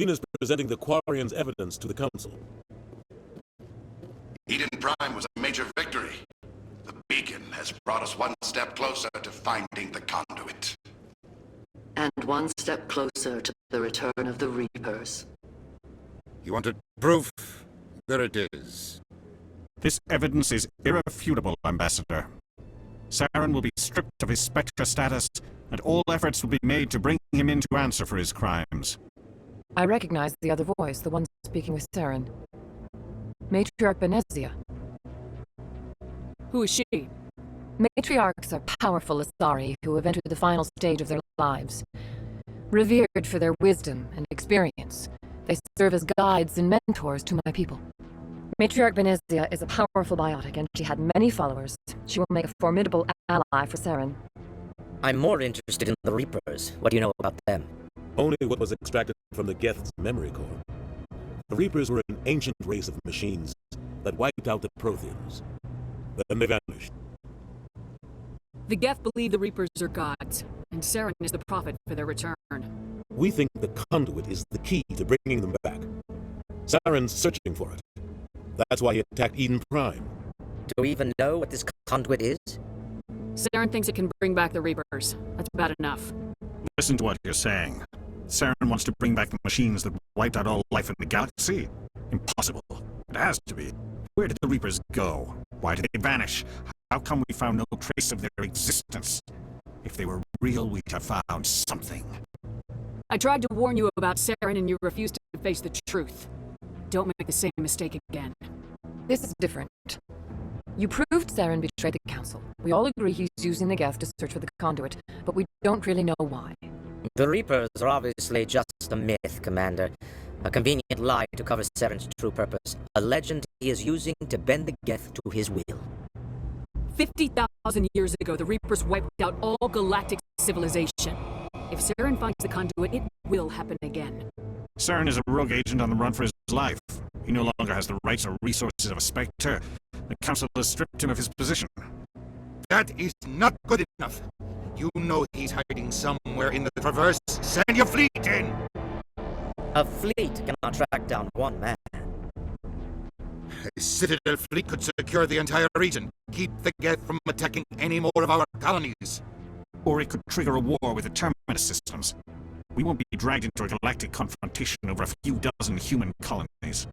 Udina's presenting the Quarian's evidence to the Council. Eden Prime was a major victory. The beacon has brought us one step closer to finding the conduit. And one step closer to the return of the Reapers. You wanted proof? There it is. This evidence is irrefutable, Ambassador. Saren will be stripped of his spectre status, and all efforts will be made to bring him in to answer for his crimes. I recognize the other voice, the one speaking with Saren. Matriarch Benezia. Who is she? Matriarchs are powerful asari who have entered the final stage of their lives. Revered for their wisdom and experience, they serve as guides and mentors to my people. Matriarch Benezia is a powerful biotic, and she had many followers. She will make a formidable ally for Saren. I'm more interested in the Reapers. What do you know about them? Only what was extracted from the Geth's memory core. The Reapers were an ancient race of machines that wiped out the Protheans. Then they vanished. The Geth believe the Reapers are gods, and Saren is the prophet for their return. We think the conduit is the key to bringing them back. Saren's searching for it. That's why he attacked Eden Prime. Do we even know what this conduit is? Saren thinks it can bring back the Reapers. That's bad enough. Listen to what you're saying. Saren wants to bring back the machines that wiped out all life in the galaxy? Impossible. It has to be. Where did the Reapers go? Why did they vanish? How come we found no trace of their existence? If they were real, we'd have found something. I tried to warn you about Saren and you refused to face the truth. Don't make the same mistake again. This is different. You proved Saren betrayed the Council. We all agree he's using the Geth to search for the conduit, but we don't really know why. The Reapers are obviously just a myth, Commander. A convenient lie to cover Saren's true purpose. A legend he is using to bend the Geth to his will. 50,000 years ago, the Reapers wiped out all galactic civilization. If Saren finds the conduit, it will happen again. Saren is a rogue agent on the run for his life. He no longer has the rights or resources of a spectre. The Council has stripped him of his position. That is not good enough. You know he's hiding somewhere in the Traverse. Send your fleet in! A fleet cannot track down one man. A Citadel fleet could secure the entire region, keep the Geth from attacking any more of our colonies. Or it could trigger a war with the Terminus systems. We won't be dragged into a galactic confrontation over a few dozen human colonies.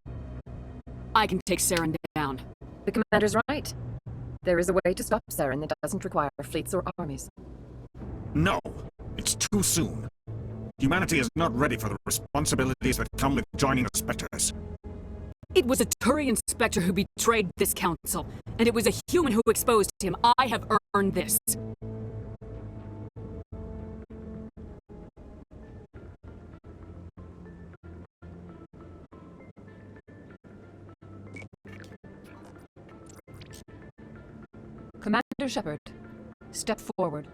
I can take Saren down. The Commander's right. There is a way to stop Saren that doesn't require fleets or armies. No! It's too soon. Humanity is not ready for the responsibilities that come with joining the Spectres. It was a Turian Spectre who betrayed this council, and it was a human who exposed him. I have earned this. Commander Shepard, step forward.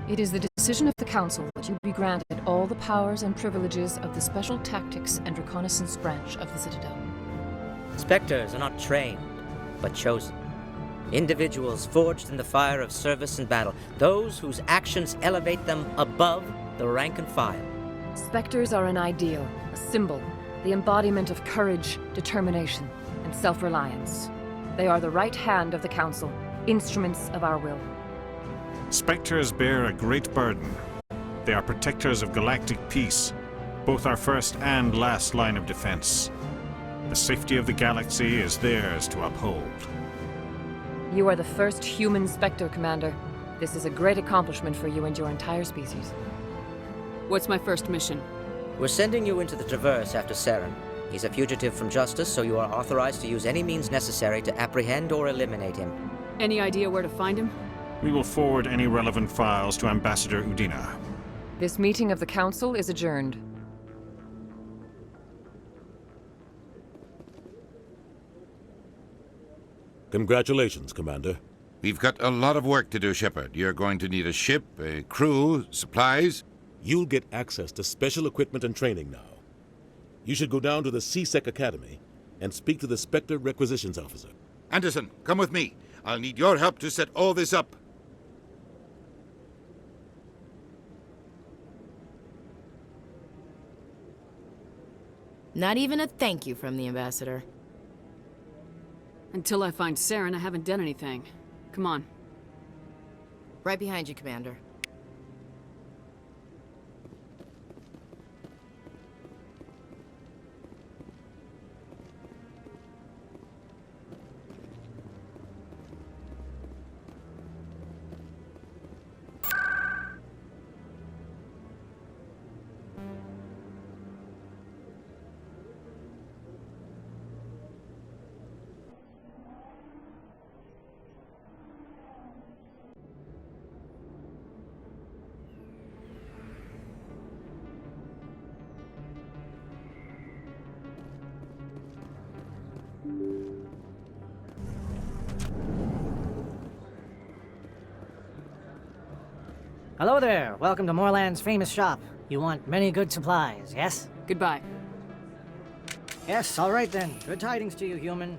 It is the decision of the Council that you be granted all the powers and privileges of the Special Tactics and Reconnaissance Branch of the Citadel. Spectres are not trained, but chosen. Individuals forged in the fire of service and battle, those whose actions elevate them above the rank and file. Spectres are an ideal, a symbol, the embodiment of courage, determination, and self-reliance. They are the right hand of the Council, instruments of our will. Spectres bear a great burden. They are protectors of galactic peace, both our first and last line of defense. The safety of the galaxy is theirs to uphold. You are the first human Spectre, Commander. This is a great accomplishment for you and your entire species. What's my first mission? We're sending you into the Traverse after Saren. He's a fugitive from justice, so you are authorized to use any means necessary to apprehend or eliminate him. Any idea where to find him? We will forward any relevant files to Ambassador Udina. This meeting of the Council is adjourned. Congratulations, Commander. We've got a lot of work to do, Shepard. You're going to need a ship, a crew, supplies. You'll get access to special equipment and training now. You should go down to the C-Sec Academy and speak to the Spectre Requisitions Officer. Anderson, come with me. I'll need your help to set all this up. Not even a thank you from the Ambassador. Until I find Saren, I haven't done anything. Come on. Right behind you, Commander. Hello there. Welcome to Moorland's famous shop. You want many good supplies, yes? Goodbye. Yes, all right then. Good tidings to you, human.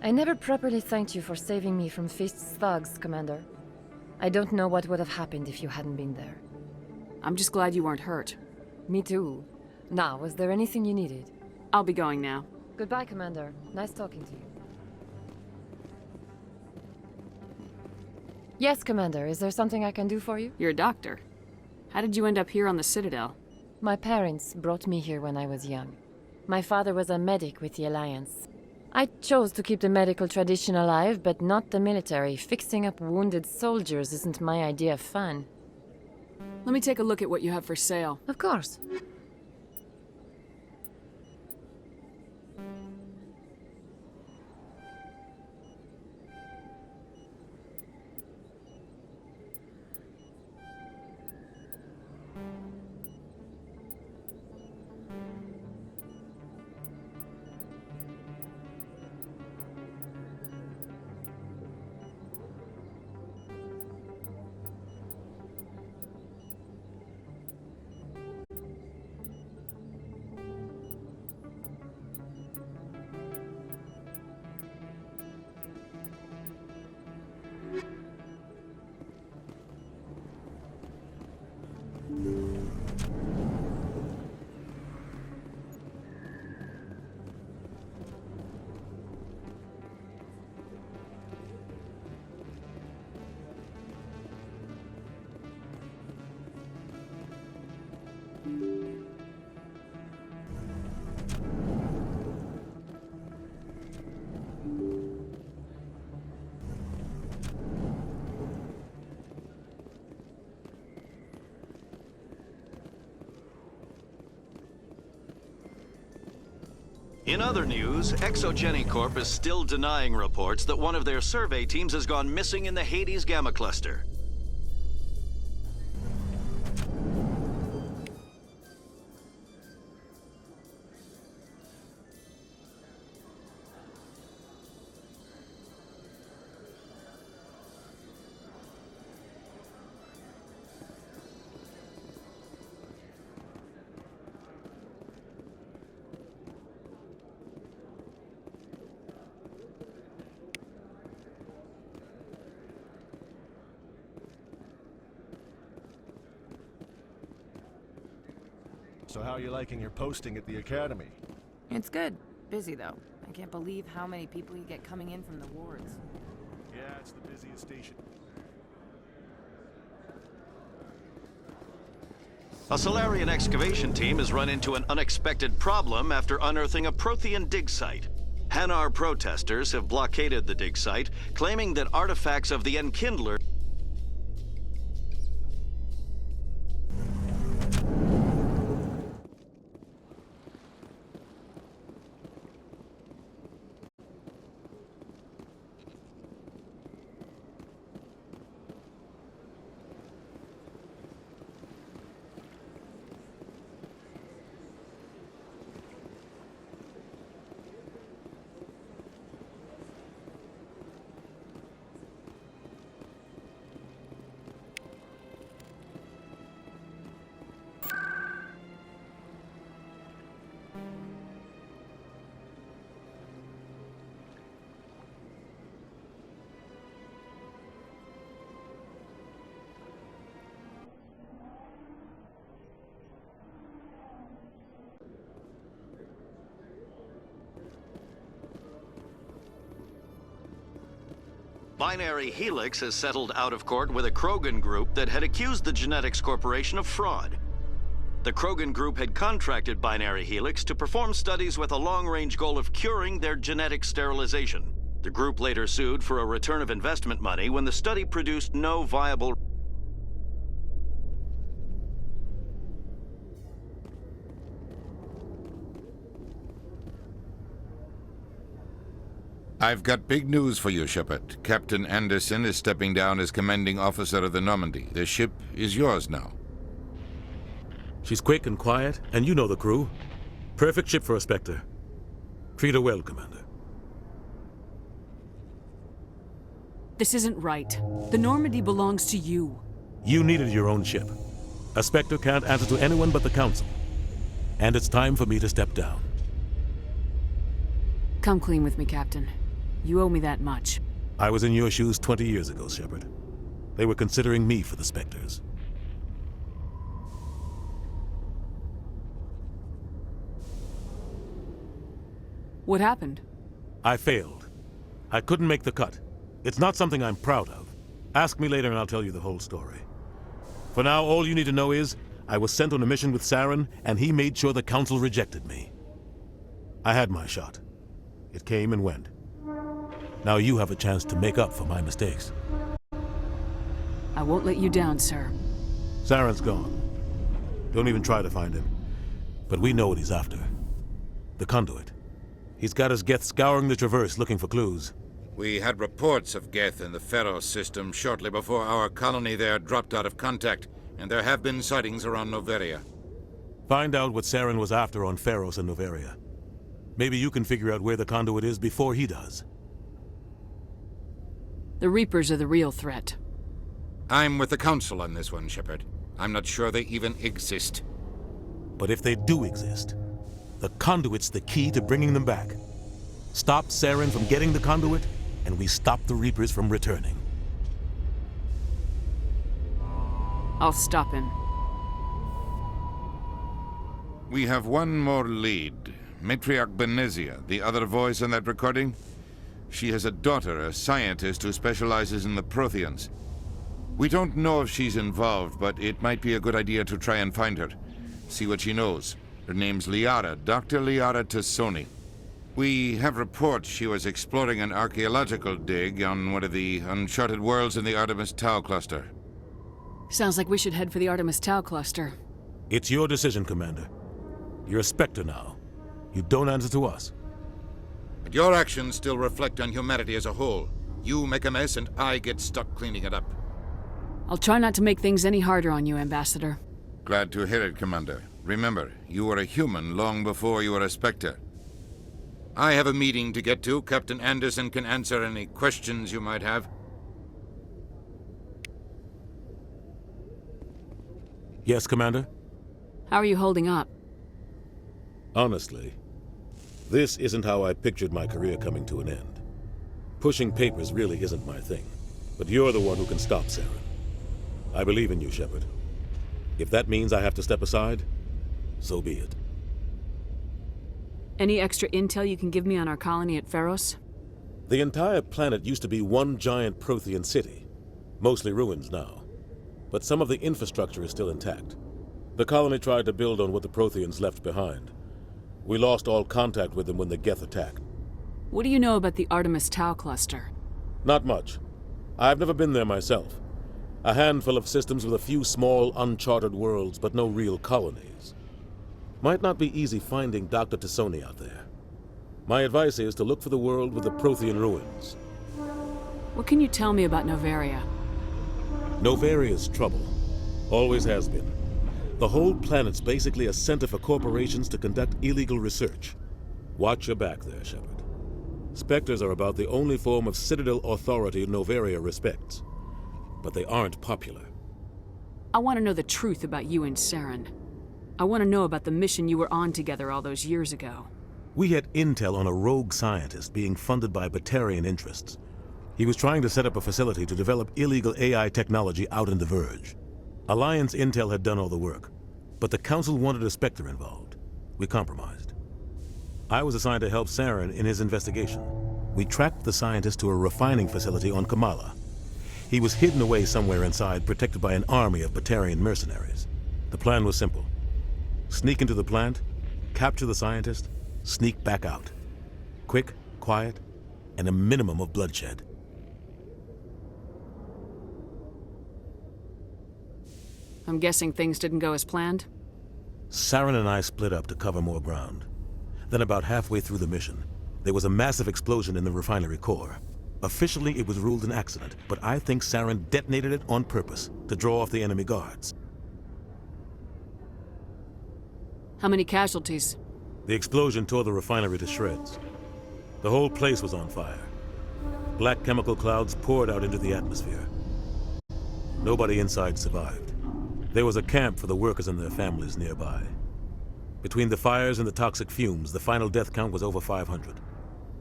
I never properly thanked you for saving me from Feast's thugs, Commander. I don't know what would have happened if you hadn't been there. I'm just glad you weren't hurt. Me too. Now, was there anything you needed? I'll be going now. Goodbye, Commander. Nice talking to you. Yes, Commander. Is there something I can do for you? You're a doctor. How did you end up here on the Citadel? My parents brought me here when I was young. My father was a medic with the Alliance. I chose to keep the medical tradition alive, but not the military. Fixing up wounded soldiers isn't my idea of fun. Let me take a look at what you have for sale. Of course. In other news, Exogeny Corp is still denying reports that one of their survey teams has gone missing in the Hades Gamma Cluster. So how are you liking your posting at the Academy? It's good. Busy, though. I can't believe how many people you get coming in from the wards. Yeah, it's the busiest station. A Solarian excavation team has run into an unexpected problem after unearthing a Prothean dig site. Hanar protesters have blockaded the dig site, claiming that artifacts of the Enkindler Binary Helix has settled out of court with a Krogan group that had accused the Genetics Corporation of fraud. The Krogan group had contracted Binary Helix to perform studies with a long-range goal of curing their genetic sterilization. The group later sued for a return of investment money when the study produced no viable... I've got big news for you, Shepard. Captain Anderson is stepping down as commanding officer of the Normandy. The ship is yours now. She's quick and quiet, and you know the crew. Perfect ship for a Spectre. Treat her well, Commander. This isn't right. The Normandy belongs to you. You needed your own ship. A Spectre can't answer to anyone but the Council. And it's time for me to step down. Come clean with me, Captain. You owe me that much. I was in your shoes 20 years ago, Shepard. They were considering me for the Spectres. What happened? I failed. I couldn't make the cut. It's not something I'm proud of. Ask me later and I'll tell you the whole story. For now, all you need to know is, I was sent on a mission with Saren, and he made sure the Council rejected me. I had my shot. It came and went. Now you have a chance to make up for my mistakes. I won't let you down, sir. Saren's gone. Don't even try to find him. But we know what he's after. The conduit. He's got his Geth scouring the Traverse looking for clues. We had reports of Geth in the Pharos system shortly before our colony there dropped out of contact, and there have been sightings around Noveria. Find out what Saren was after on Pharos and Noveria. Maybe you can figure out where the conduit is before he does. The Reapers are the real threat. I'm with the Council on this one, Shepard. I'm not sure they even exist. But if they do exist, the conduit's the key to bringing them back. Stop Saren from getting the conduit, and we stop the Reapers from returning. I'll stop him. We have one more lead. Matriarch Benezia, the other voice on that recording. She has a daughter, a scientist who specializes in the Protheans. We don't know if she's involved, but it might be a good idea to try and find her. See what she knows. Her name's Liara, Dr. Liara Tassoni. We have reports she was exploring an archaeological dig on one of the uncharted worlds in the Artemis Tau cluster. Sounds like we should head for the Artemis Tau cluster. It's your decision, Commander. You're a Spectre now. You don't answer to us. But your actions still reflect on humanity as a whole. You make a mess and I get stuck cleaning it up. I'll try not to make things any harder on you, Ambassador. Glad to hear it, Commander. Remember, you were a human long before you were a Spectre. I have a meeting to get to. Captain Anderson can answer any questions you might have. Yes, Commander? How are you holding up? Honestly, this isn't how I pictured my career coming to an end. Pushing papers really isn't my thing, but you're the one who can stop Saren. I believe in you, Shepard. If that means I have to step aside, so be it. Any extra intel you can give me on our colony at Pharos? The entire planet used to be one giant Prothean city. Mostly ruins now. But some of the infrastructure is still intact. The colony tried to build on what the Protheans left behind. We lost all contact with them when the Geth attacked. What do you know about the Artemis Tau cluster? Not much. I've never been there myself. A handful of systems with a few small, uncharted worlds, but no real colonies. Might not be easy finding Dr. Tassoni out there. My advice is to look for the world with the Prothean ruins. What can you tell me about Novaria? Novaria's trouble. Always has been. The whole planet's basically a center for corporations to conduct illegal research. Watch your back there, Shepard. Spectres are about the only form of Citadel authority Novaria respects. But they aren't popular. I want to know the truth about you and Saren. I want to know about the mission you were on together all those years ago. We had intel on a rogue scientist being funded by Batarian interests. He was trying to set up a facility to develop illegal AI technology out in the Verge. Alliance intel had done all the work, but the Council wanted a Spectre involved. We compromised. I was assigned to help Saren in his investigation. We tracked the scientist to a refining facility on Kamala. He was hidden away somewhere inside, protected by an army of Batarian mercenaries. The plan was simple. Sneak into the plant, capture the scientist, sneak back out. Quick, quiet, and a minimum of bloodshed. I'm guessing things didn't go as planned? Saren and I split up to cover more ground. Then about halfway through the mission, there was a massive explosion in the refinery core. Officially, it was ruled an accident, but I think Saren detonated it on purpose to draw off the enemy guards. How many casualties? The explosion tore the refinery to shreds. The whole place was on fire. Black chemical clouds poured out into the atmosphere. Nobody inside survived. There was a camp for the workers and their families nearby. Between the fires and the toxic fumes, the final death count was over 500.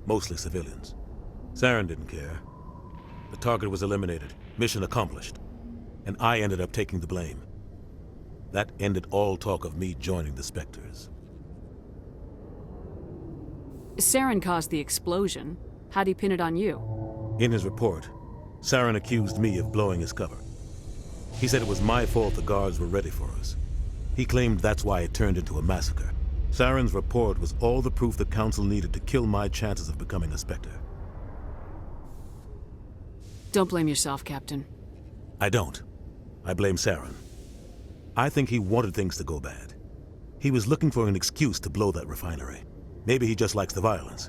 Mostly civilians. Saren didn't care. The target was eliminated, mission accomplished. And I ended up taking the blame. That ended all talk of me joining the Spectres. Saren caused the explosion. How'd he pin it on you? In his report, Saren accused me of blowing his cover. He said it was my fault the guards were ready for us. He claimed that's why it turned into a massacre. Saren's report was all the proof the Council needed to kill my chances of becoming a Spectre. Don't blame yourself, Captain. I don't. I blame Saren. I think he wanted things to go bad. He was looking for an excuse to blow that refinery. Maybe he just likes the violence.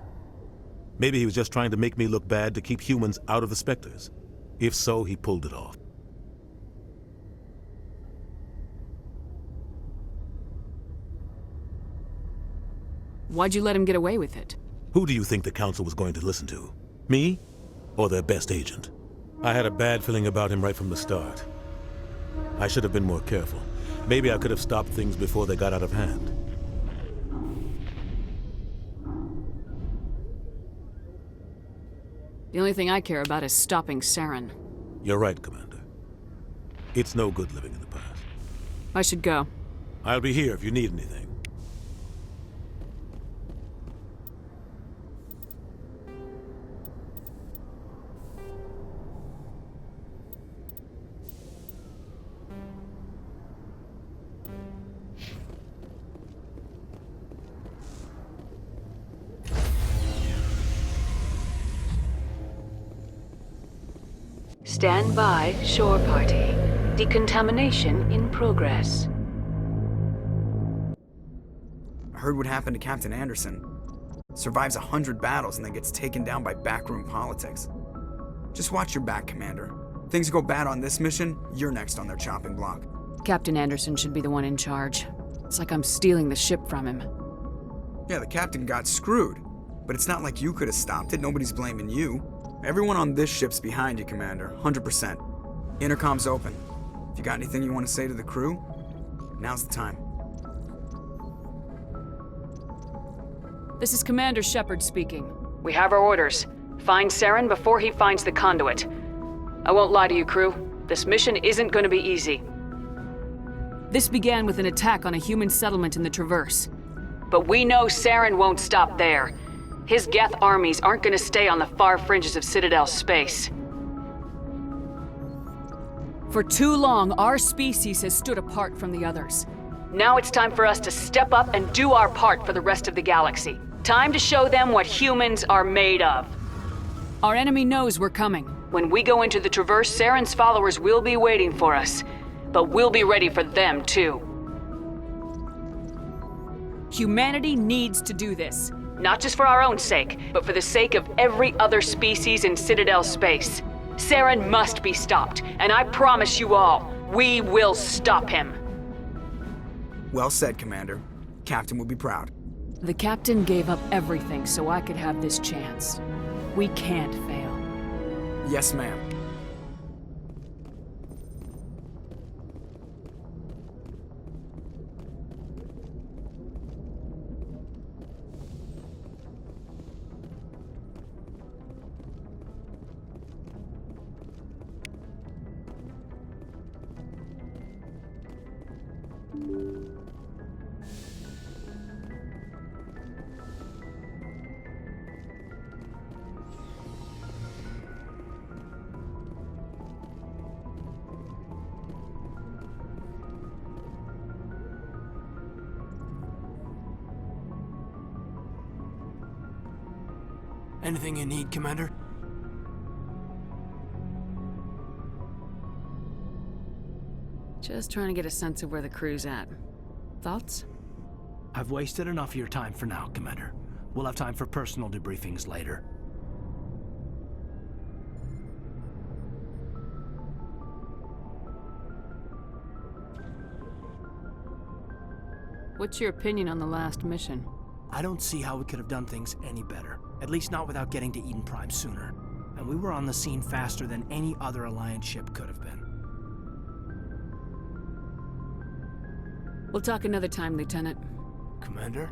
Maybe he was just trying to make me look bad to keep humans out of the Spectres. If so, he pulled it off. Why'd you let him get away with it? Who do you think the Council was going to listen to? Me? Or their best agent? I had a bad feeling about him right from the start. I should have been more careful. Maybe I could have stopped things before they got out of hand. The only thing I care about is stopping Saren. You're right, Commander. It's no good living in the past. I should go. I'll be here if you need anything. Stand by, shore party. Decontamination in progress. I heard what happened to Captain Anderson. Survives 100 battles and then gets taken down by backroom politics. Just watch your back, Commander. Things go bad on this mission, you're next on their chopping block. Captain Anderson should be the one in charge. It's like I'm stealing the ship from him. Yeah, the captain got screwed. But it's not like you could have stopped it, nobody's blaming you. Everyone on this ship's behind you, Commander, 100%. Intercom's open. If you got anything you want to say to the crew, now's the time. This is Commander Shepard speaking. We have our orders. Find Saren before he finds the conduit. I won't lie to you, crew. This mission isn't going to be easy. This began with an attack on a human settlement in the Traverse. But we know Saren won't stop there. His Geth armies aren't gonna stay on the far fringes of Citadel space. For too long, our species has stood apart from the others. Now it's time for us to step up and do our part for the rest of the galaxy. Time to show them what humans are made of. Our enemy knows we're coming. When we go into the Traverse, Saren's followers will be waiting for us. But we'll be ready for them, too. Humanity needs to do this. Not just for our own sake, but for the sake of every other species in Citadel space. Saren must be stopped, and I promise you all, we will stop him. Well said, Commander. Captain will be proud. The Captain gave up everything so I could have this chance. We can't fail. Yes, ma'am. Anything you need, Commander? Just trying to get a sense of where the crew's at. Thoughts? I've wasted enough of your time for now, Commander. We'll have time for personal debriefings later. What's your opinion on the last mission? I don't see how we could have done things any better. At least not without getting to Eden Prime sooner. And we were on the scene faster than any other Alliance ship could have been. We'll talk another time, Lieutenant. Commander?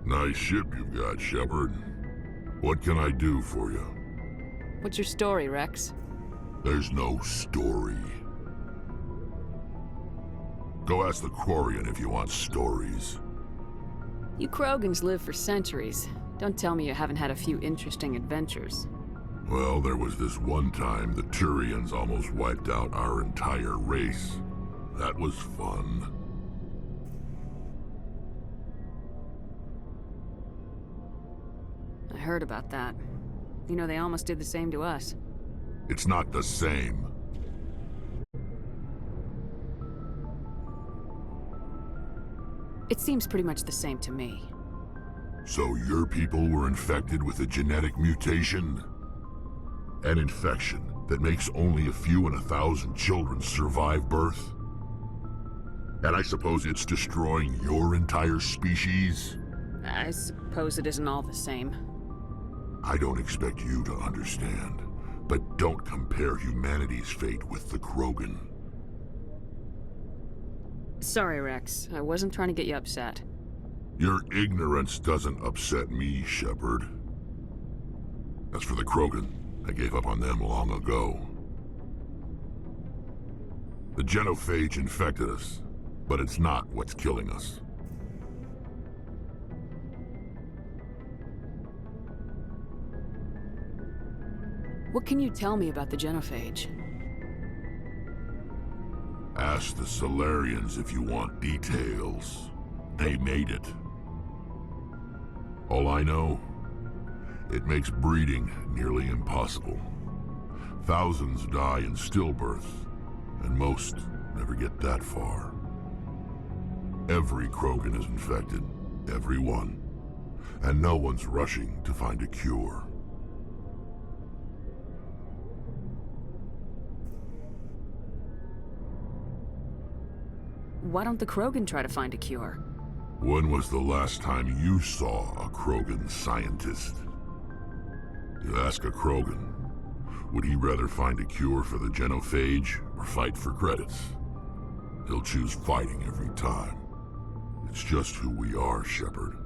Nice ship you've got, Shepard. What can I do for you? What's your story, Rex? There's no story. Go ask the Quarian if you want stories. You Krogans live for centuries. Don't tell me you haven't had a few interesting adventures. Well, there was this one time the Turians almost wiped out our entire race. That was fun. I heard about that. You know, they almost did the same to us. It's not the same. It seems pretty much the same to me. So your people were infected with a genetic mutation? An infection that makes only a few in 1,000 children survive birth? And I suppose it's destroying your entire species? I suppose it isn't all the same. I don't expect you to understand, but don't compare humanity's fate with the Krogan. Sorry, Rex. I wasn't trying to get you upset. Your ignorance doesn't upset me, Shepard. As for the Krogan, I gave up on them long ago. The genophage infected us, but it's not what's killing us. What can you tell me about the genophage? Ask the Solarians if you want details. They made it. All I know, it makes breeding nearly impossible. Thousands die in stillbirth, and most never get that far. Every Krogan is infected, every one, and no one's rushing to find a cure. Why don't the Krogan try to find a cure? When was the last time you saw a Krogan scientist? You ask a Krogan, would he rather find a cure for the genophage or fight for credits? He'll choose fighting every time. It's just who we are, Shepard.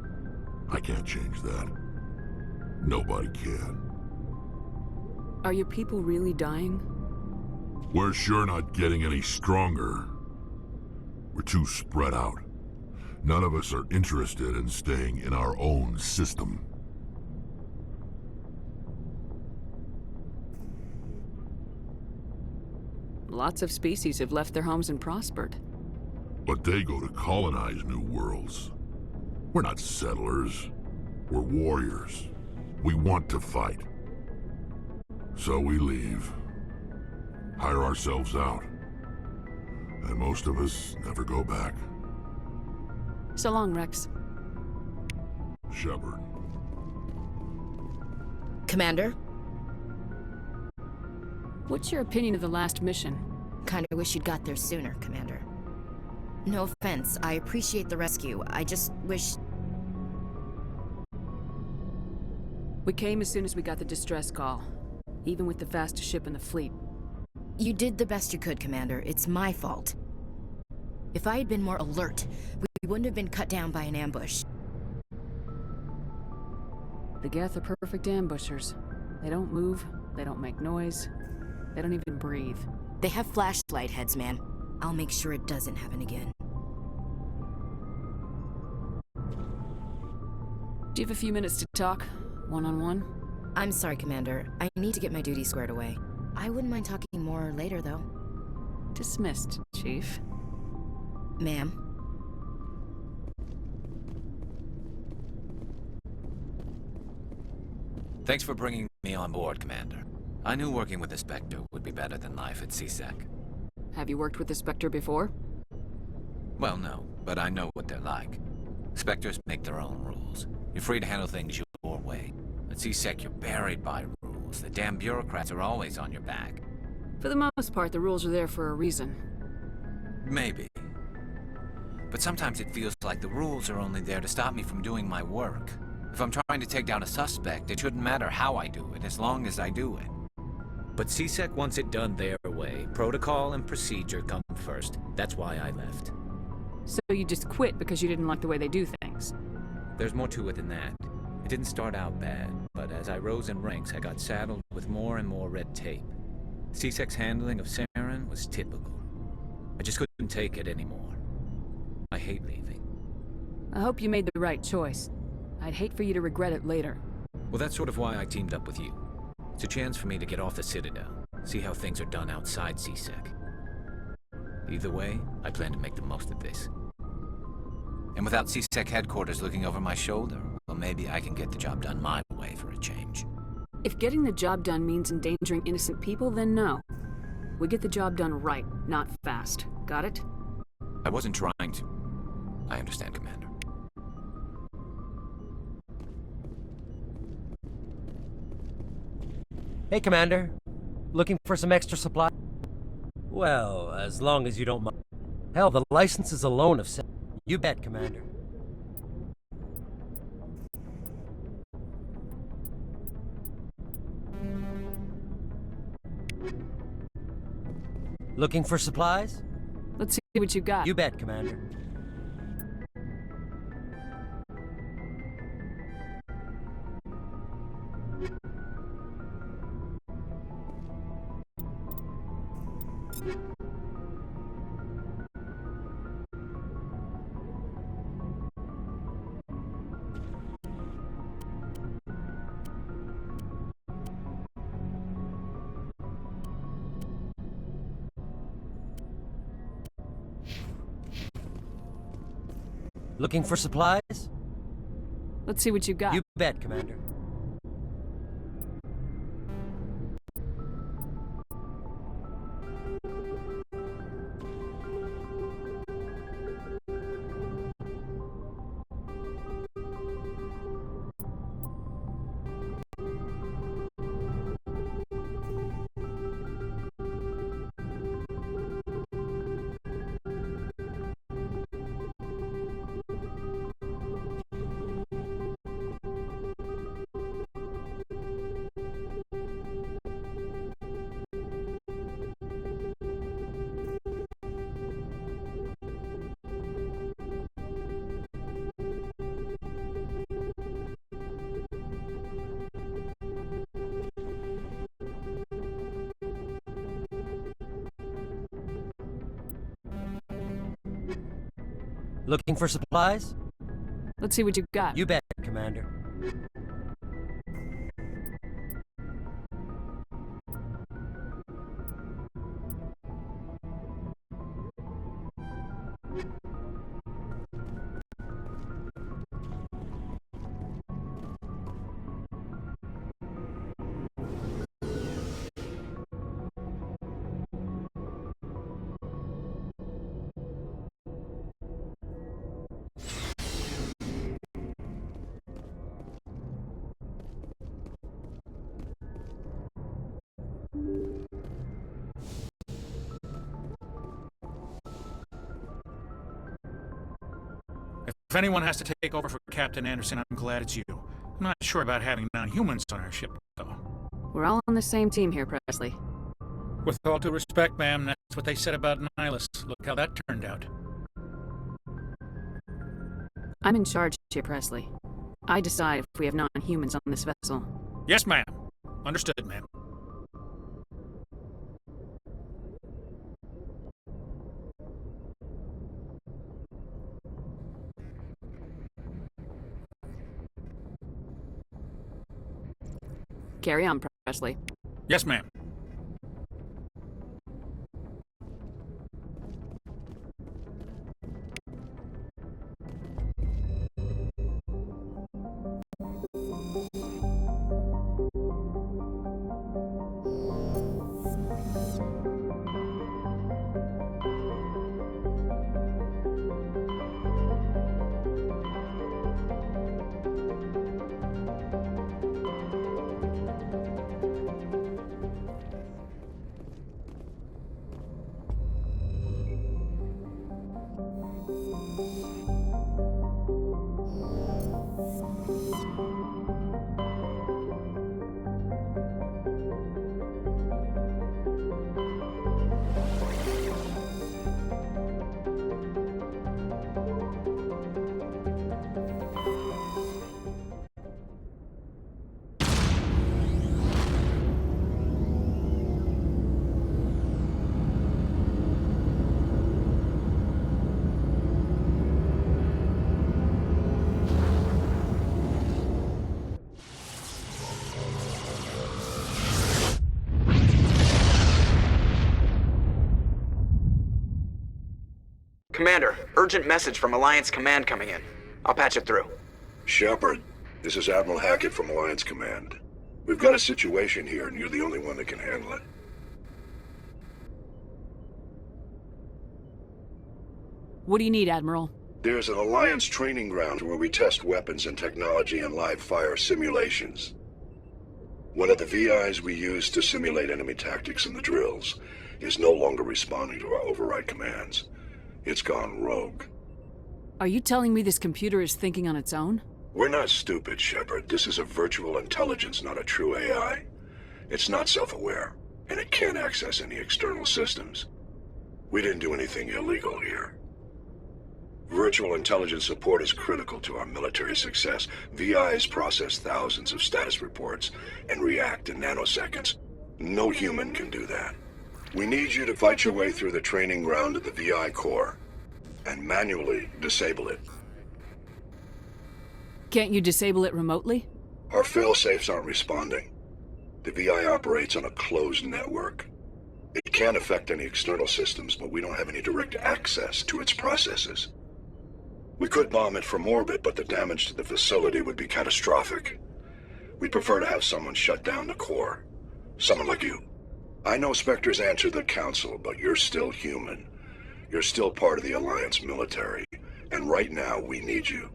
I can't change that. Nobody can. Are your people really dying? We're sure not getting any stronger. We're too spread out. None of us are interested in staying in our own system. Lots of species have left their homes and prospered. But they go to colonize new worlds. We're not settlers. We're warriors. We want to fight. So we leave. Hire ourselves out. And most of us never go back. So long, Rex. Shepard. Commander? What's your opinion of the last mission? Kinda wish you'd got there sooner, Commander. No offense, I appreciate the rescue. I just wish... We came as soon as we got the distress call, even with the fastest ship in the fleet. You did the best you could, Commander. It's my fault. If I had been more alert, we wouldn't have been cut down by an ambush. The Geth are perfect ambushers. They don't move, they don't make noise, they don't even breathe. They have flashlight heads, man. I'll make sure it doesn't happen again. Do you have a few minutes to talk? One-on-one? I'm sorry, Commander. I need to get my duty squared away. I wouldn't mind talking more later, though. Dismissed, Chief. Ma'am. Thanks for bringing me on board, Commander. I knew working with the Spectre would be better than life at CSEC. Have you worked with the Spectre before? Well, no, but I know what they're like. Spectres make their own rules. You're free to handle things your way. At CSEC, you're buried by rules. The damn bureaucrats are always on your back. For the most part, the rules are there for a reason. Maybe. But sometimes it feels like the rules are only there to stop me from doing my work. If I'm trying to take down a suspect, it shouldn't matter how I do it, as long as I do it. But CSEC wants it done their way. Protocol and procedure come first. That's why I left. So you just quit because you didn't like the way they do things? There's more to it than that. It didn't start out bad, but as I rose in ranks, I got saddled with more and more red tape. CSEC's handling of Saren was typical. I just couldn't take it anymore. I hate leaving. I hope you made the right choice. I'd hate for you to regret it later. Well, that's sort of why I teamed up with you. It's a chance for me to get off the Citadel, see how things are done outside CSEC. Either way, I plan to make the most of this. And without CSEC headquarters looking over my shoulder, well, maybe I can get the job done my way for a change. If getting the job done means endangering innocent people, then no. We get the job done right, not fast. Got it? I wasn't trying to. I understand, Commander. Hey, Commander. Looking for some extra supply? Well, as long as you don't mind. Hell, the licenses alone have set. You bet, Commander. Looking for supplies? Let's see what you got. You bet, Commander. Looking for supplies? Let's see what you got. You bet, Commander. Looking for supplies? Let's see what you got. You bet, Commander. If anyone has to take over for Captain Anderson, I'm glad it's you. I'm not sure about having non-humans on our ship, though. We're all on the same team here, Presley. With all due respect, ma'am, that's what they said about Nihilus. Look how that turned out. I'm in charge here, Presley. I decide if we have non-humans on this vessel. Yes, ma'am. Understood, ma'am. Carry on, Presley. Yes, ma'am. Commander, urgent message from Alliance Command coming in. I'll patch it through. Shepard, this is Admiral Hackett from Alliance Command. We've got a situation here, and you're the only one that can handle it. What do you need, Admiral? There's an Alliance training ground where we test weapons and technology in live fire simulations. One of the VIs we use to simulate enemy tactics in the drills is no longer responding to our override commands. It's gone rogue. Are you telling me this computer is thinking on its own? We're not stupid, Shepard. This is a virtual intelligence, not a true AI. It's not self-aware, and it can't access any external systems. We didn't do anything illegal here. Virtual intelligence support is critical to our military success. VIs process thousands of status reports and react in nanoseconds. No human can do that. We need you to fight your way through the training ground of the VI core and manually disable it. Can't you disable it remotely? Our fail-safes aren't responding. The VI operates on a closed network. It can affect any external systems, but we don't have any direct access to its processes. We could bomb it from orbit, but the damage to the facility would be catastrophic. We'd prefer to have someone shut down the core. Someone like you. I know Spectres answer the Council, but you're still human. You're still part of the Alliance military, and right now we need you.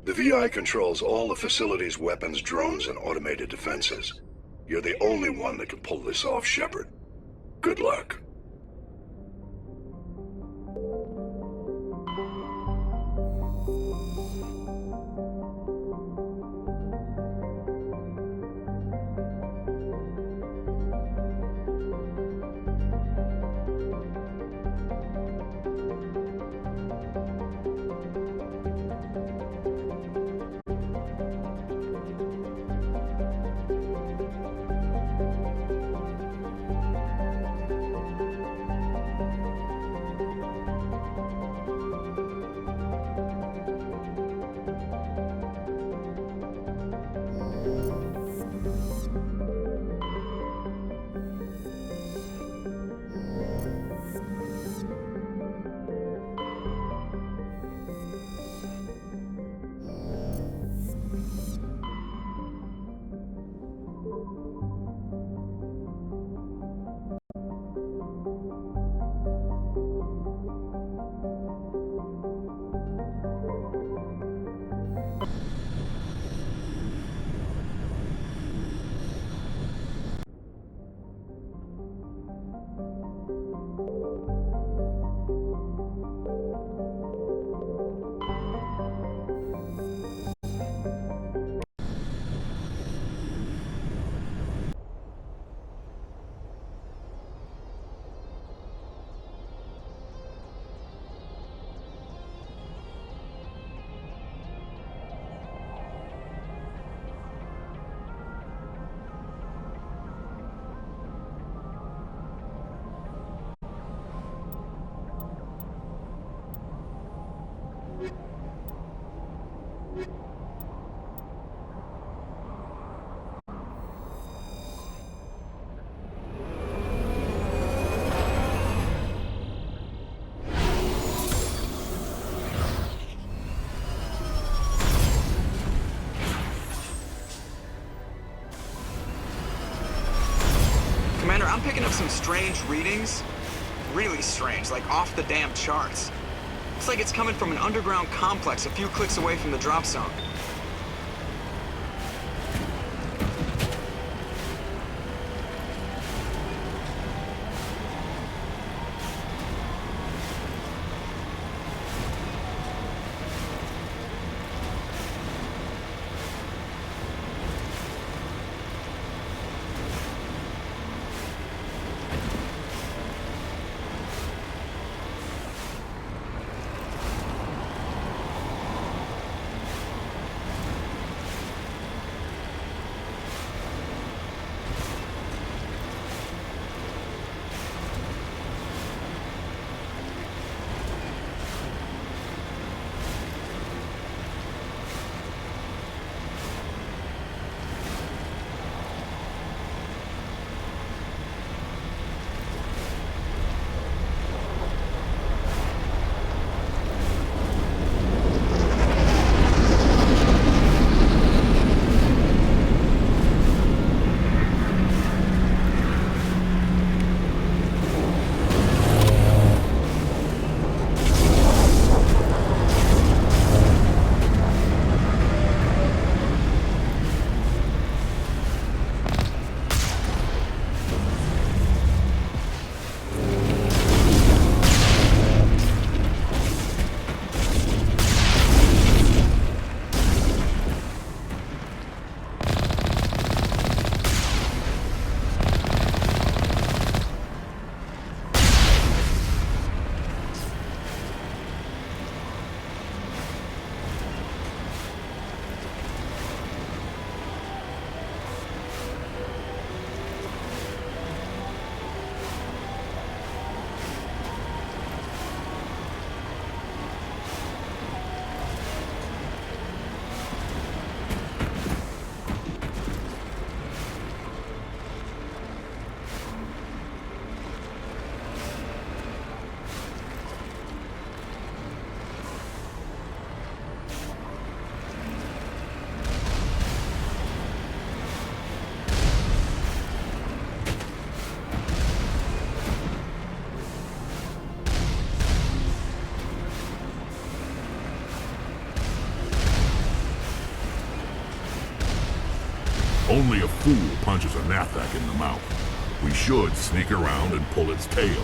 The VI controls all the facility's weapons, drones, and automated defenses. You're the only one that can pull this off, Shepard. Good luck. have some strange readings. Really strange, like off the damn charts. Looks like it's coming from an underground complex a few clicks away from the drop zone. Only a fool punches a Nathak in the mouth. We should sneak around and pull its tail.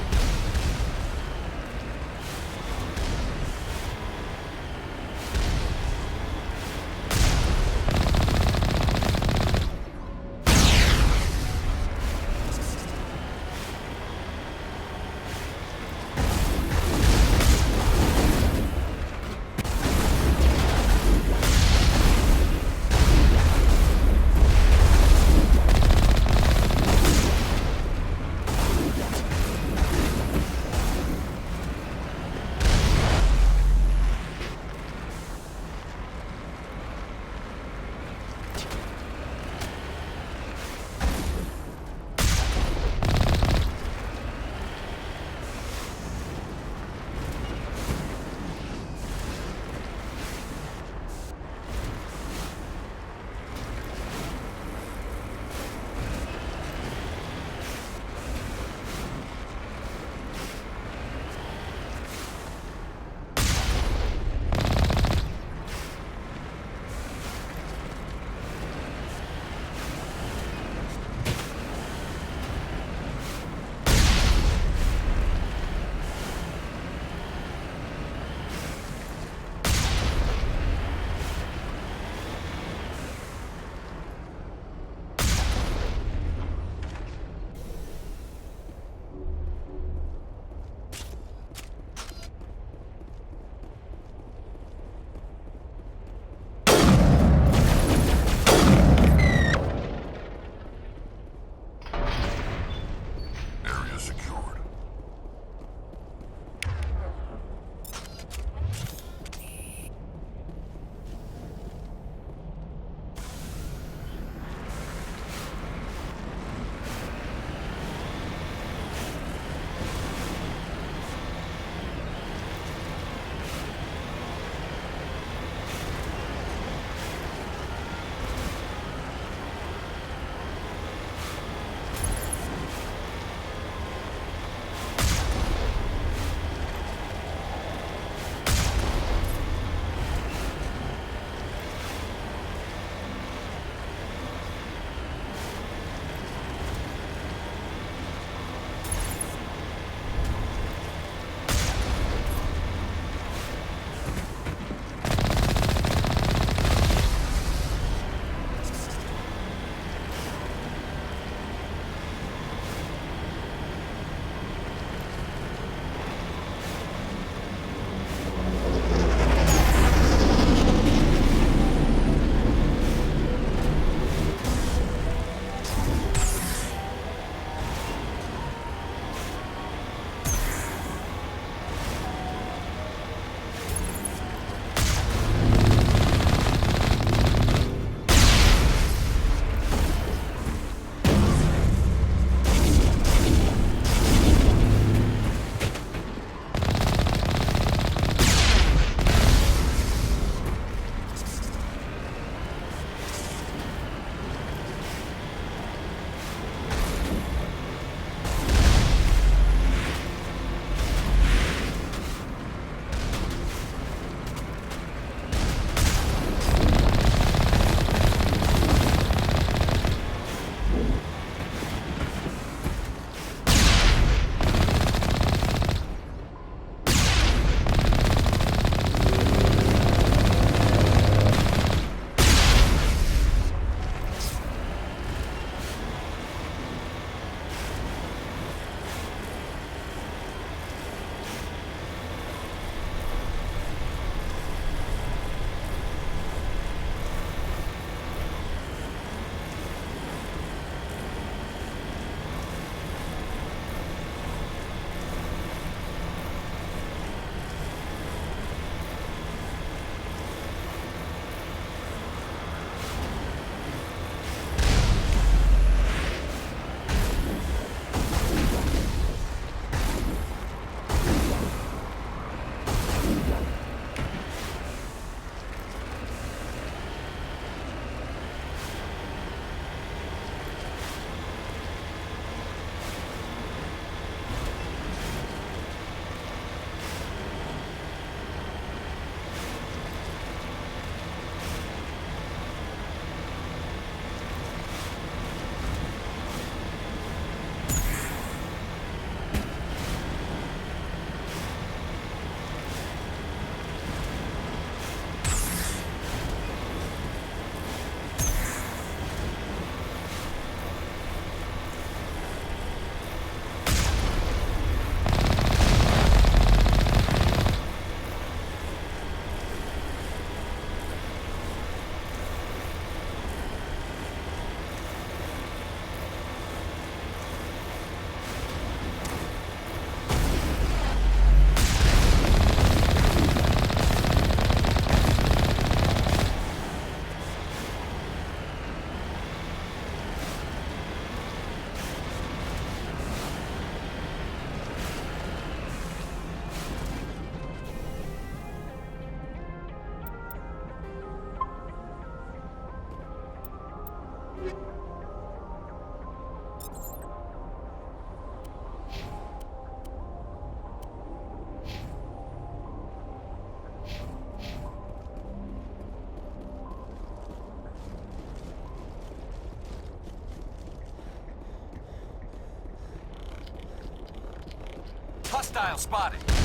Hostile spotted.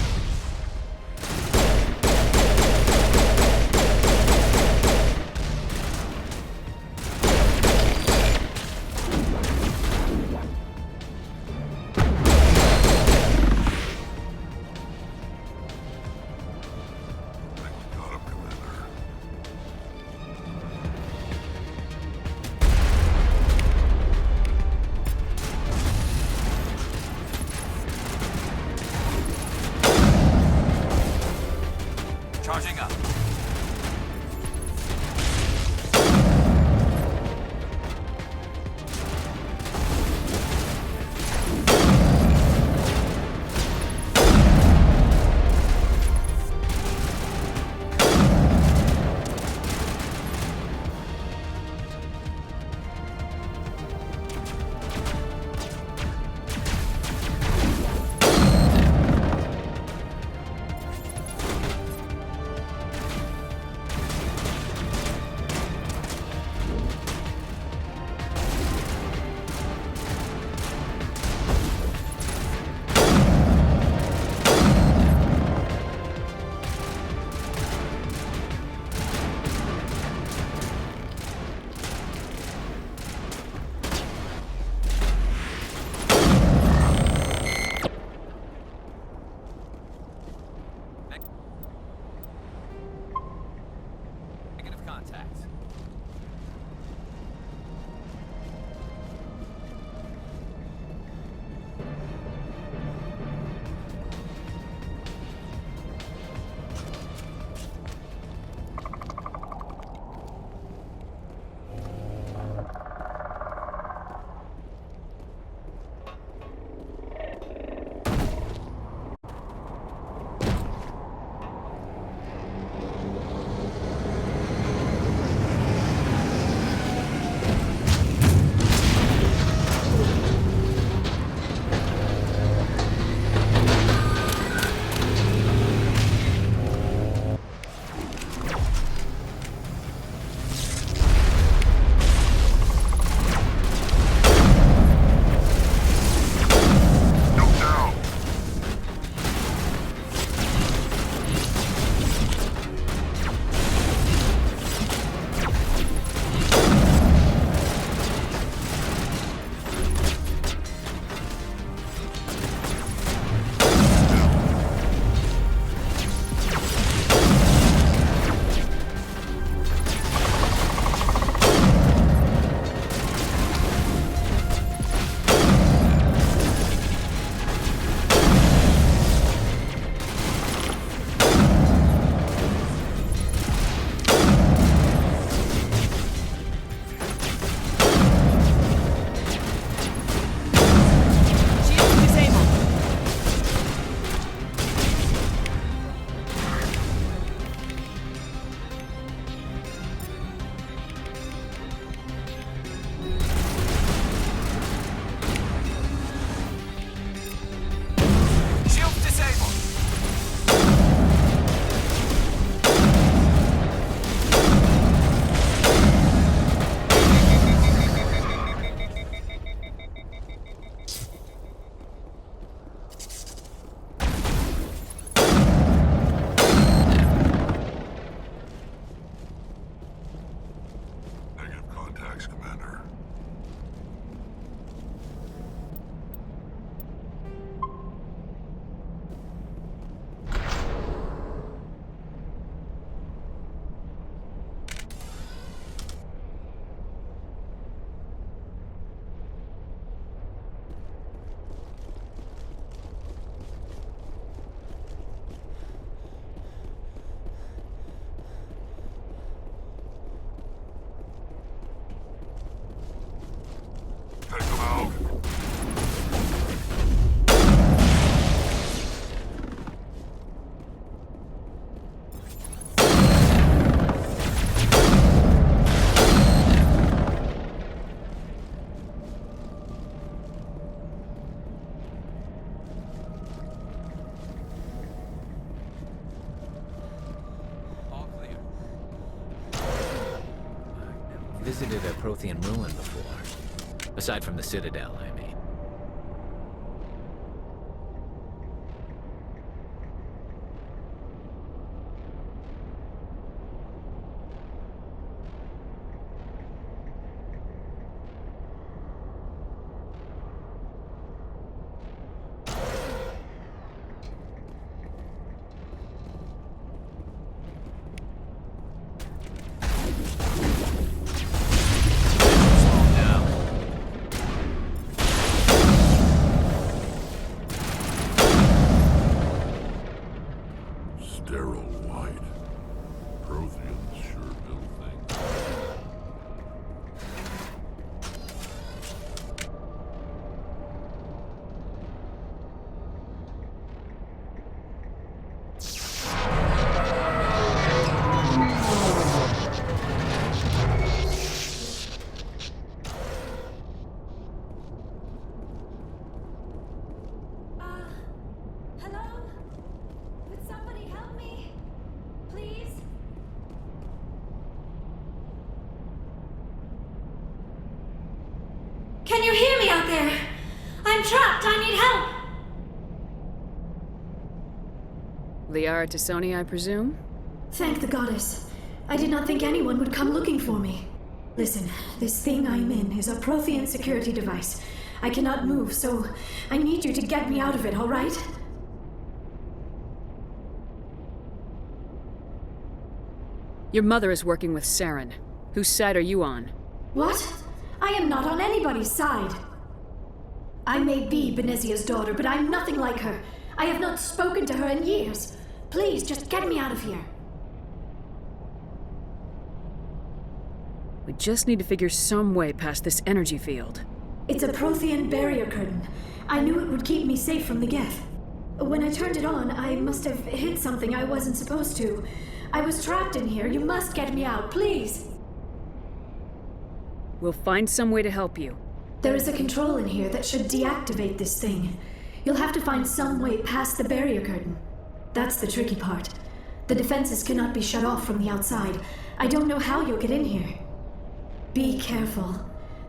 visited a Prothean ruin before. Aside from the Citadel, I mean. Sterile white. Protheans sure build things. Hello? Could somebody help me? Please? Can you hear me out there? I'm trapped. I need help. Liara Tassoni, I presume? Thank the goddess. I did not think anyone would come looking for me. Listen, this thing I'm in is a Prothean security device. I cannot move, so I need you to get me out of it, all right? Your mother is working with Saren. Whose side are you on? What? I am not on anybody's side. I may be Benezia's daughter, but I'm nothing like her. I have not spoken to her in years. Please, just get me out of here. We just need to figure some way past this energy field. It's a Prothean barrier curtain. I knew it would keep me safe from the Geth. When I turned it on, I must have hit something I wasn't supposed to. I was trapped in here. You must get me out, please. We'll find some way to help you. There is a control in here that should deactivate this thing. You'll have to find some way past the barrier curtain. That's the tricky part. The defenses cannot be shut off from the outside. I don't know how you'll get in here. Be careful.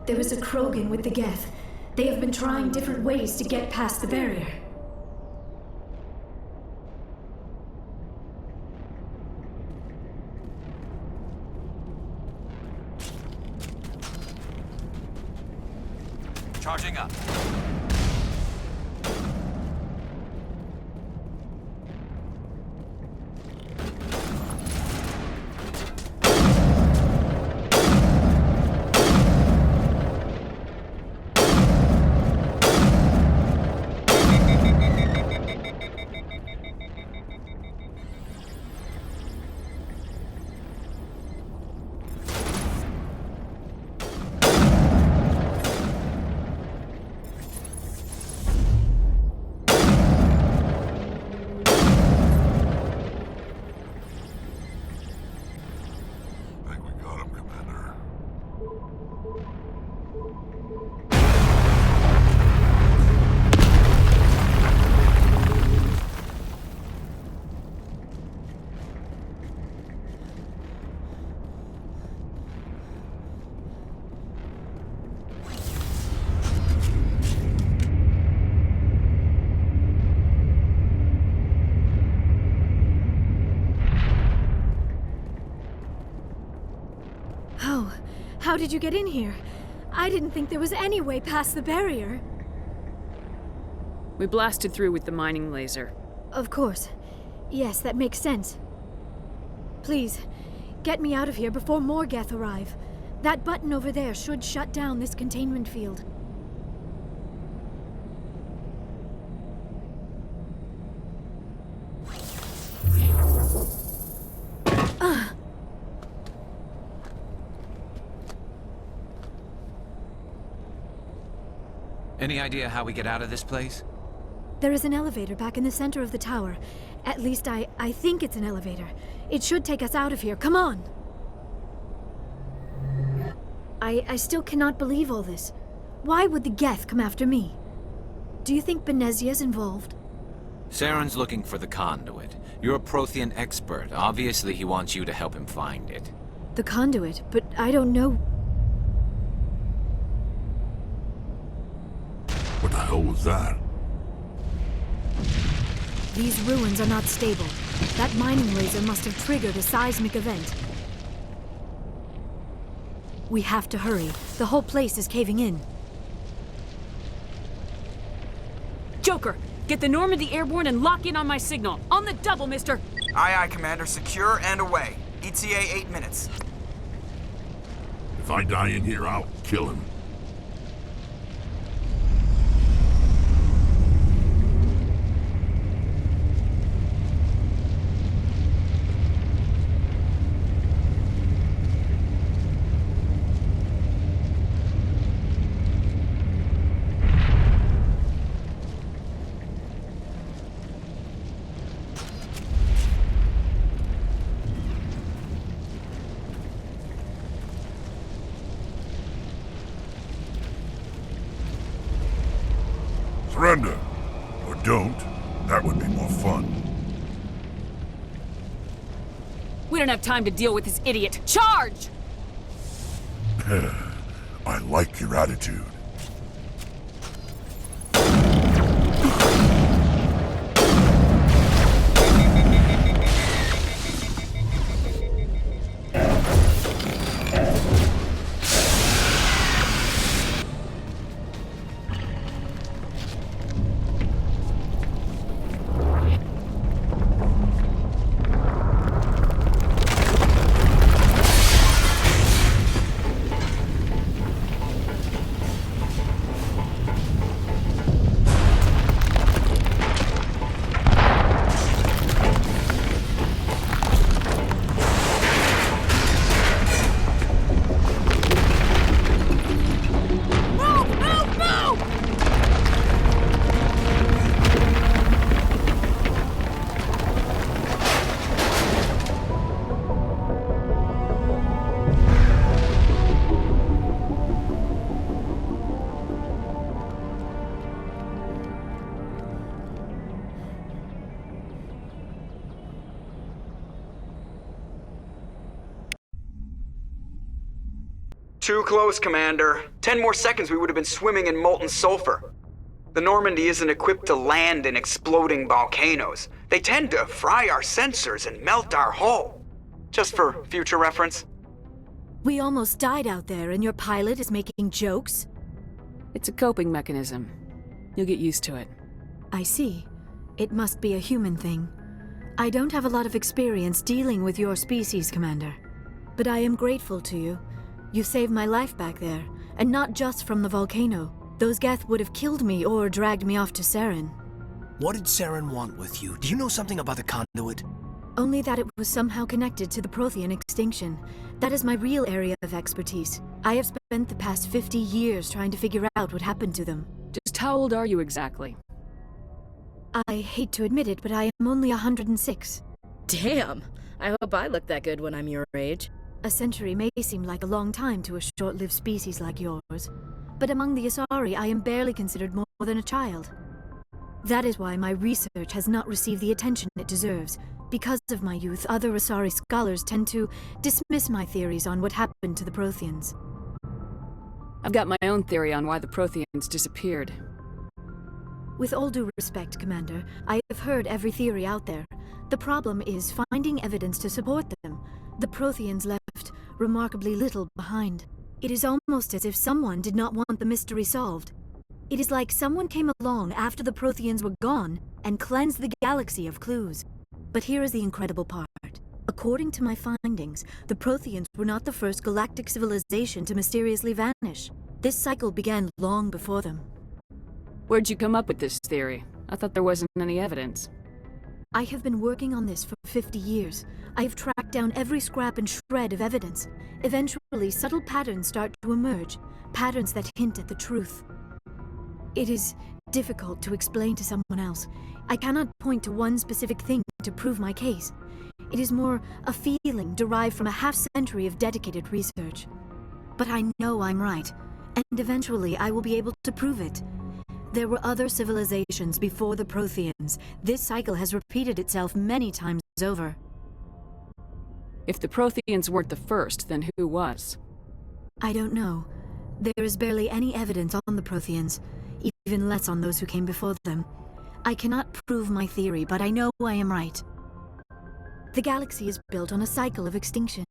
There is a Krogan with the Geth. They have been trying different ways to get past the barrier. Charging up. How did you get in here? I didn't think there was any way past the barrier. We blasted through with the mining laser. Of course. Yes, that makes sense. Please, get me out of here before more Geth arrive. That button over there should shut down this containment field. Any idea how we get out of this place? There is an elevator back in the center of the tower. At least I think it's an elevator. It should take us out of here. Come on! I still cannot believe all this. Why would the Geth come after me? Do you think Benezia's involved? Saren's looking for the conduit. You're a Prothean expert. Obviously, he wants you to help him find it. The conduit, but I don't know... hell was that? These ruins are not stable. That mining laser must have triggered a seismic event. We have to hurry. The whole place is caving in. Joker, get the Normandy airborne and lock in on my signal. On the double, mister! Aye, aye, Commander. Secure and away. ETA 8 minutes. If I die in here, I'll kill him. Surrender. Or don't. That would be more fun. We don't have time to deal with this idiot. Charge! I like your attitude. Too close, Commander. 10 more seconds we would have been swimming in molten sulfur. The Normandy isn't equipped to land in exploding volcanoes. They tend to fry our sensors and melt our hull. Just for future reference. We almost died out there, and your pilot is making jokes? It's a coping mechanism. You'll get used to it. I see. It must be a human thing. I don't have a lot of experience dealing with your species, Commander. But I am grateful to you. You saved my life back there, and not just from the volcano. Those Geth would have killed me or dragged me off to Saren. What did Saren want with you? Do you know something about the conduit? Only that it was somehow connected to the Prothean extinction. That is my real area of expertise. I have spent the past 50 years trying to figure out what happened to them. Just how old are you exactly? I hate to admit it, but I am only 106. Damn! I hope I look that good when I'm your age. A century may seem like a long time to a short-lived species like yours, but among the Asari I am barely considered more than a child. That is why my research has not received the attention it deserves. Because of my youth, other Asari scholars tend to dismiss my theories on what happened to the Protheans. I've got my own theory on why the Protheans disappeared. With all due respect, Commander, I have heard every theory out there. The problem is finding evidence to support them. The Protheans left remarkably little behind. It is almost as if someone did not want the mystery solved. It is like someone came along after the Protheans were gone and cleansed the galaxy of clues. But here is the incredible part. According to my findings, the Protheans were not the first galactic civilization to mysteriously vanish. This cycle began long before them. Where'd you come up with this theory? I thought there wasn't any evidence. I have been working on this for 50 years. I have tracked down every scrap and shred of evidence. Eventually, subtle patterns start to emerge, patterns that hint at the truth. It is difficult to explain to someone else. I cannot point to one specific thing to prove my case. It is more a feeling derived from a half-century of dedicated research. But I know I'm right, and eventually I will be able to prove it. There were other civilizations before the Protheans. This cycle has repeated itself many times over. If the Protheans weren't the first, then who was? I don't know. There is barely any evidence on the Protheans. even less on those who came before them. I cannot prove my theory, but I know I am right. The galaxy is built on a cycle of extinction.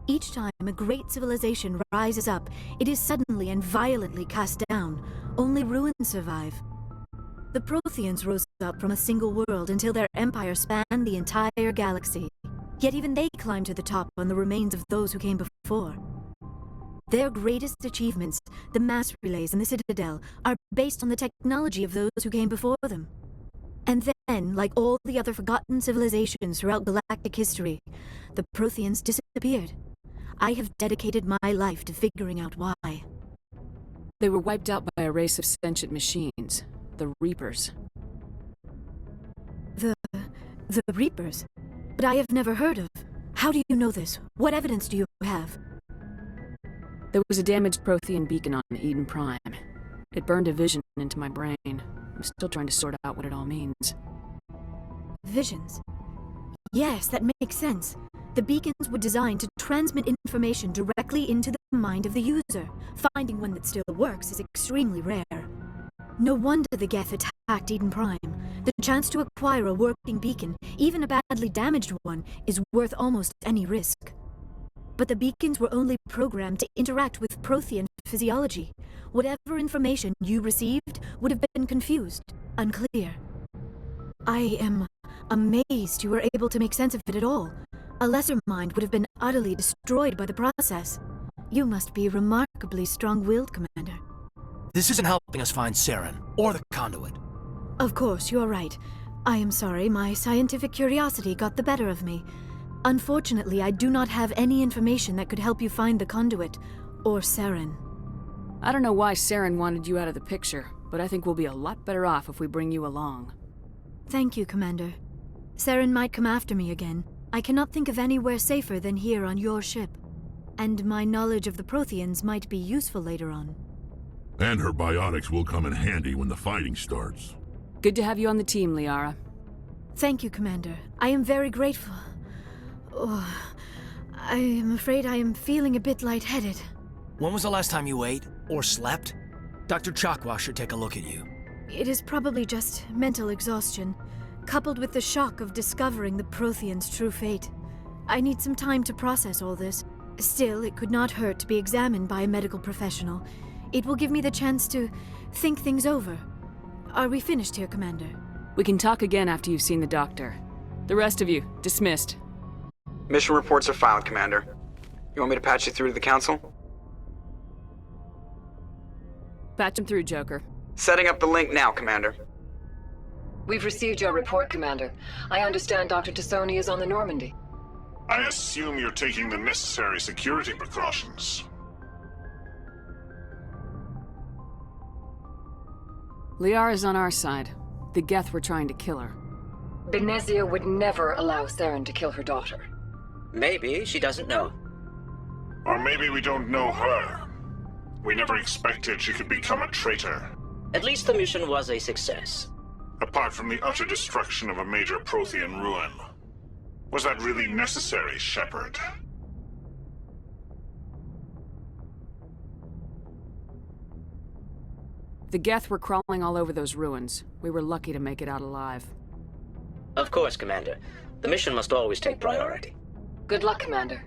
Each time a great civilization rises up, it is suddenly and violently cast down. Only ruins survive. The Protheans rose up from a single world until their empire spanned the entire galaxy. Yet even they climbed to the top on the remains of those who came before. Their greatest achievements, the mass relays and the Citadel, are based on the technology of those who came before them. And then, like all the other forgotten civilizations throughout galactic history, the Protheans disappeared. I have dedicated my life to figuring out why. They were wiped out by a race of sentient machines, the Reapers. The Reapers? But I have never heard of. How do you know this? What evidence do you have? There was a damaged Prothean beacon on Eden Prime. It burned a vision into my brain. I'm still trying to sort out what it all means. Visions? Yes, that makes sense. The beacons were designed to transmit information directly into the mind of the user. Finding one that still works is extremely rare. No wonder the Geth attacked Eden Prime. The chance to acquire a working beacon, even a badly damaged one, is worth almost any risk. But the beacons were only programmed to interact with Prothean physiology. Whatever information you received would have been confused, unclear. I am amazed you were able to make sense of it at all. A lesser mind would have been utterly destroyed by the process. You must be remarkably strong-willed, Commander. This isn't helping us find Saren, or the conduit. Of course, you're right. I am sorry, my scientific curiosity got the better of me. Unfortunately, I do not have any information that could help you find the conduit, or Saren. I don't know why Saren wanted you out of the picture, but I think we'll be a lot better off if we bring you along. Thank you, Commander. Saren might come after me again. I cannot think of anywhere safer than here on your ship. And my knowledge of the Protheans might be useful later on. And her biotics will come in handy when the fighting starts. Good to have you on the team, Liara. Thank you, Commander. I am very grateful. Oh, I am afraid I am feeling a bit lightheaded. When was the last time you ate, or slept? Dr. Chakwa should take a look at you. It is probably just mental exhaustion, coupled with the shock of discovering the Protheans' true fate. I need some time to process all this. Still, it could not hurt to be examined by a medical professional. It will give me the chance to think things over. Are we finished here, Commander? We can talk again after you've seen the doctor. The rest of you, dismissed. Mission reports are filed, Commander. You want me to patch you through to the Council? Patch him through, Joker. Setting up the link now, Commander. We've received your report, Commander. I understand Dr. Tassoni is on the Normandy. I assume you're taking the necessary security precautions. Liara's on our side. The Geth were trying to kill her. Benezia would never allow Saren to kill her daughter. Maybe she doesn't know. Or maybe we don't know her. We never expected she could become a traitor. At least the mission was a success. Apart from the utter destruction of a major Prothean ruin. Was that really necessary, Shepard? The Geth were crawling all over those ruins. We were lucky to make it out alive. Of course, Commander. The mission must always take priority. Good luck, Commander.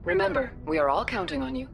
Remember, we are all counting on you.